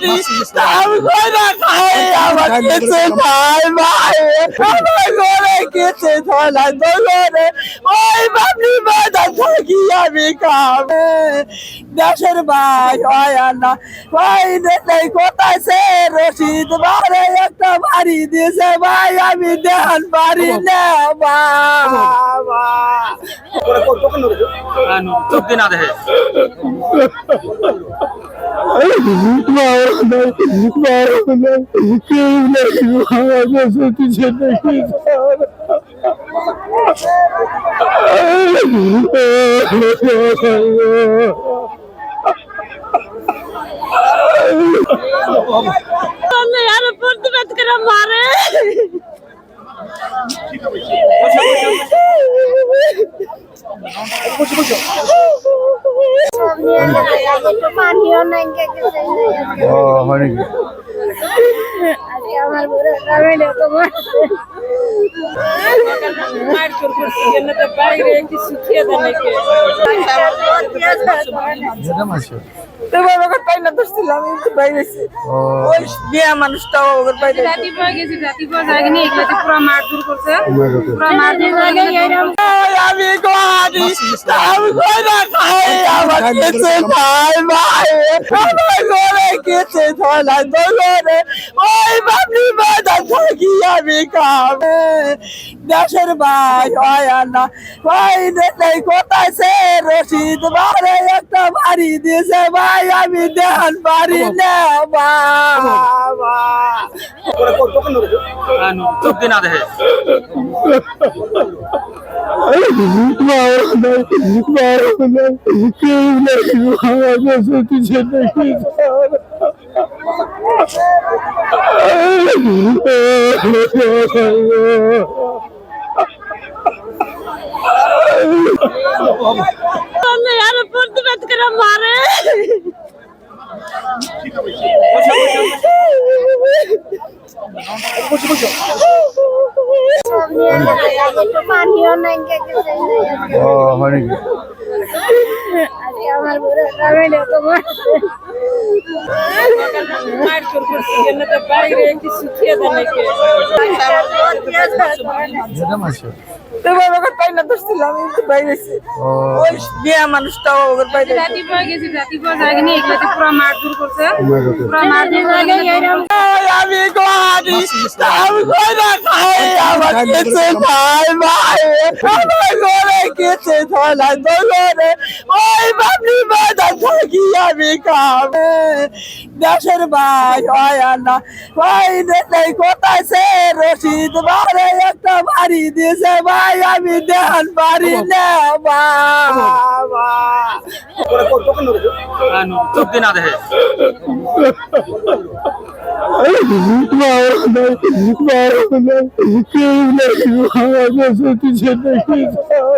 গাড়ি আমি কইরা খাই আমার কিছু নাই ভাই আমার ঘরে কিছু ধলা দোলরে ওই বাবলি বাজার থাকি আমি খাবে দেশের ভাই হয় না ভাই নেই কোথায় সে রশিদ বারে একটা বাড়ি দিয়েছে ভাই আমি দেখান পারি না বাবা চোখ দিন না দেখে यार प्रतिबाद करा मारे আমার বড় রামেডে তোমার মার করছি কেন তো বাইরে কি শিখিয়ে দেন নাকি যেটা মাসে তোমার ওকে পাই না দছিলাম আমি বাইরেছি ওই বিয়া মানুষটাও ওর বাইরে রাতি পর গেছি রাতি পর যাইনি এগুলাতে পুরো মারধর করছে পুরো মারধর করে আমি গাড়ি আমি কইরা খাই আমার কিছু নাই ভাই আমার ঘরে কিছু ধলা দোলরে ওই বাবলি বাজার থাকি আমি খাবে দেশের ভাই হয় না ভাই নেই কোথায় সে রশিদ বারে একটা বাড়ি দিয়েছে ভাই আমি দেখান পারি না বাবা চোখ দিন না দেখে यार प्रतिबाद करा मारे পানিও নাই হয় আমার বড় রামেডে তোমার মার করছি কেন তো বাইরে কি শিখিয়ে দেন নাকি যেটা মাসে তোমার ওকে পাই না দছিলাম আমি বাইরেছি ওই বিয়া মানুষটাও ওর বাইরে রাতি পর গেছি রাতি পর যাইনি এগুলাতে পুরো মারধর করছে পুরো মারধর করে আমি গাড়ি আমি কইরা খাই আমার কিছু নাই ভাই আমার ঘরে কিছু ধলা দোলরে ওই বাবলি বাজার থাকি আমি খাবে দেশের ভাই হয় না ভাই নেই কোথায় সে রশিদ বারে একটা বাড়ি দিয়েছে ভাই আমি দেখান পারি না বাবা চোখ দিন না দেখে কেউ